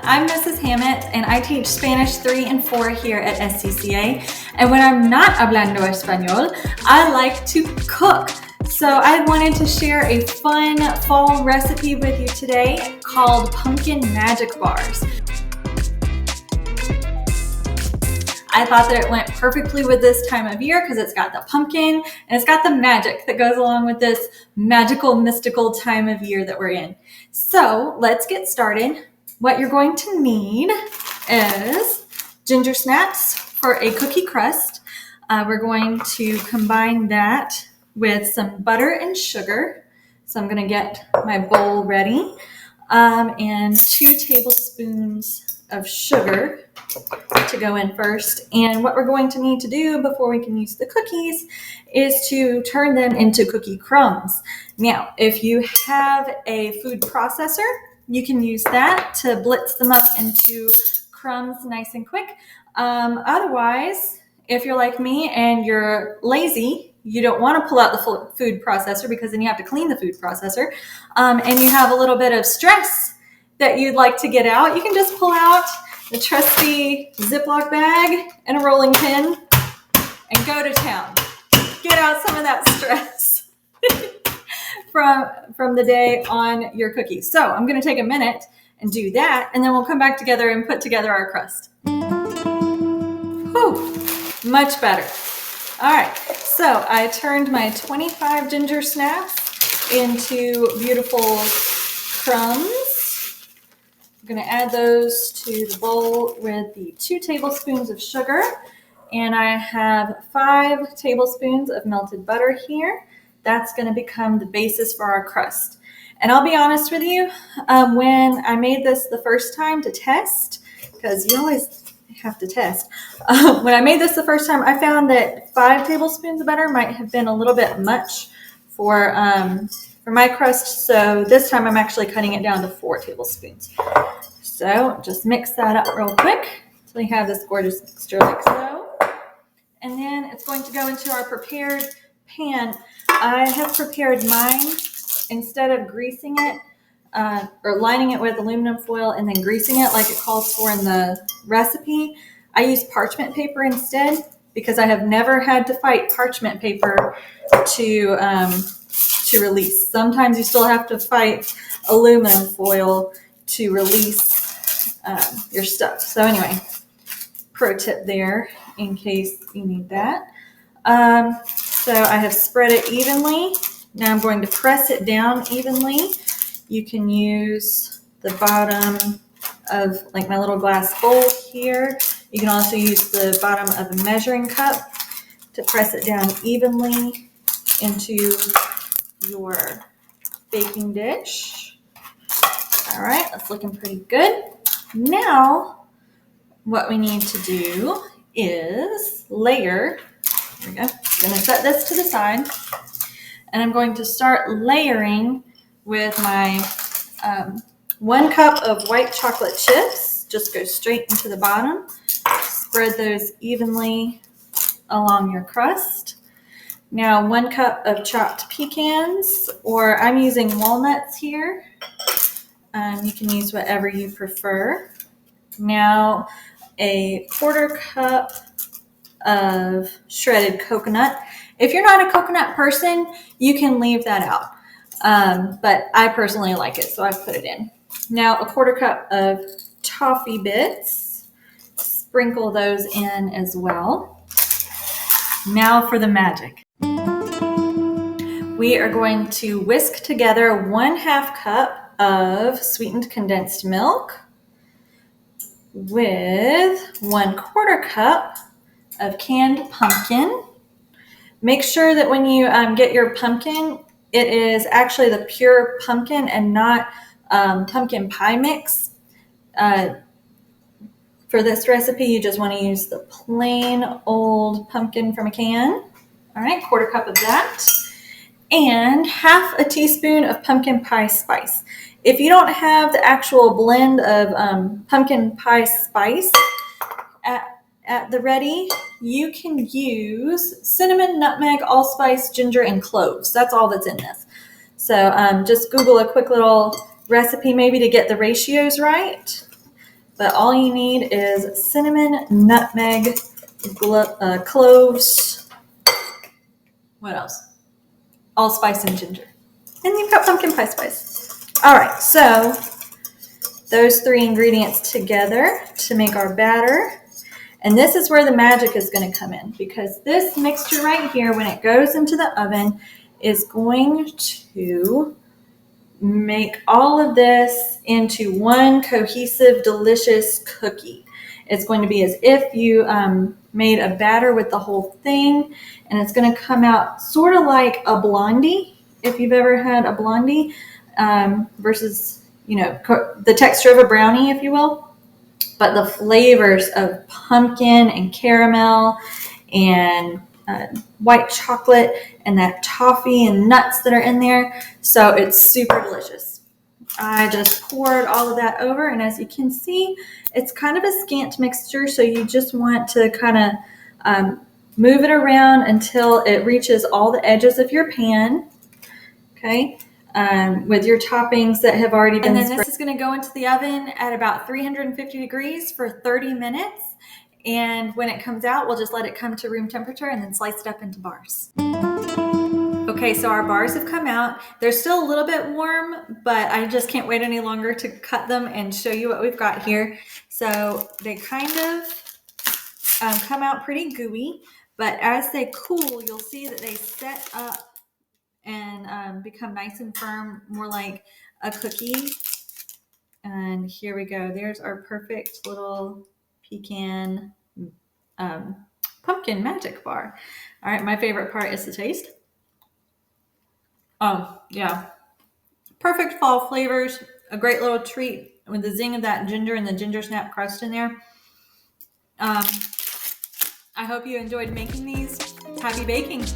I'm Mrs. Hammett, and I teach Spanish 3 and 4 here at SCCA. And when I'm not hablando español, I like to cook. So I wanted to share a fun fall recipe with you today called pumpkin magic bars. I thought that it went perfectly with this time of year because it's got the pumpkin and it's got the magic that goes along with this magical, mystical time of year that we're in. So let's get started. What you're going to need is ginger snaps for a cookie crust. We're going to combine that with some butter and sugar. So I'm going to get my bowl ready, and 2 tablespoons of sugar to go in first. And what we're going to need to do before we can use the cookies is to turn them into cookie crumbs. Now, if you have a food processor, you can use that to blitz them up into crumbs nice and quick. Otherwise, if you're like me and you're lazy, you don't want to pull out the food processor because then you have to clean the food processor, and you have a little bit of stress that you'd like to get out, you can just pull out the trusty Ziploc bag and a rolling pin and go to town. Get out some of that stress from the day on your cookies. So I'm going to take a minute and do that, and then we'll come back together and put together our crust. Whew, much better. All right, so I turned my 25 ginger snaps into beautiful crumbs. I'm going to add those to the bowl with the 2 tablespoons of sugar, and I have 5 tablespoons of melted butter here. That's going to become the basis for our crust. And I'll be honest with you, when I made this the first time to test, because you always have to test, when I made this the first time, I found that 5 tablespoons of butter might have been a little bit much for my crust, so this time I'm actually cutting it down to 4 tablespoons. So just mix that up real quick until you have this gorgeous mixture like so. And then it's going to go into our prepared pan. I have prepared mine, instead of greasing it or lining it with aluminum foil and then greasing it like it calls for in the recipe, I use parchment paper instead because I have never had to fight parchment paper to release. Sometimes you still have to fight aluminum foil to release your stuff. So anyway, pro tip there in case you need that. So I have spread it evenly. Now I'm going to press it down evenly. You can use the bottom of like my little glass bowl here. You can also use the bottom of a measuring cup to press it down evenly into your baking dish. All right, that's looking pretty good. Now, what we need to do is layer. Here we go. I'm going to set this to the side, and I'm going to start layering with my 1 cup of white chocolate chips. Just go straight into the bottom. Spread those evenly along your crust. Now 1 cup of chopped pecans, or I'm using walnuts here. You can use whatever you prefer. Now a 1/4 cup of shredded coconut. If you're not a coconut person, you can leave that out. But I personally like it, so I've put it in. Now a 1/4 cup of toffee bits. Sprinkle those in as well. Now for the magic. We are going to whisk together 1/2 cup of sweetened condensed milk with 1/4 cup of canned pumpkin. Make sure that when you get your pumpkin, it is actually the pure pumpkin and not pumpkin pie mix. For this recipe, you just want to use the plain old pumpkin from a can. All right, 1/4 cup of that. And 1/2 teaspoon of pumpkin pie spice. If you don't have the actual blend of pumpkin pie spice at the ready, you can use cinnamon, nutmeg, allspice, ginger, and cloves. That's all that's in this. So just Google a quick little recipe maybe to get the ratios right. But all you need is cinnamon, nutmeg, cloves. What else? Allspice and ginger. And you've got pumpkin pie spice. All right, so those 3 ingredients together to make our batter. And this is where the magic is going to come in, because this mixture right here, when it goes into the oven, is going to make all of this into one cohesive, delicious cookie. It's going to be as if you made a batter with the whole thing, and it's going to come out sort of like a blondie, if you've ever had a blondie, versus, the texture of a brownie, if you will. But the flavors of pumpkin and caramel and white chocolate and that toffee and nuts that are in there. So it's super delicious. I just poured all of that over, and as you can see, it's kind of a scant mixture, so you just want to kind of move it around until it reaches all the edges of your pan, okay, with your toppings that have already been spread. And then this is going to go into the oven at about 350 degrees for 30 minutes, and when it comes out, we'll just let it come to room temperature and then slice it up into bars. Okay, so our bars have come out. They're still a little bit warm, but I just can't wait any longer to cut them and show you what we've got here. So they kind of come out pretty gooey, but as they cool, you'll see that they set up and become nice and firm, more like a cookie. And here we go. There's our perfect little pecan pumpkin magic bar. All right, my favorite part is the taste. Oh, yeah. Perfect fall flavors. A great little treat with the zing of that ginger and the ginger snap crust in there. I hope you enjoyed making these. Happy baking.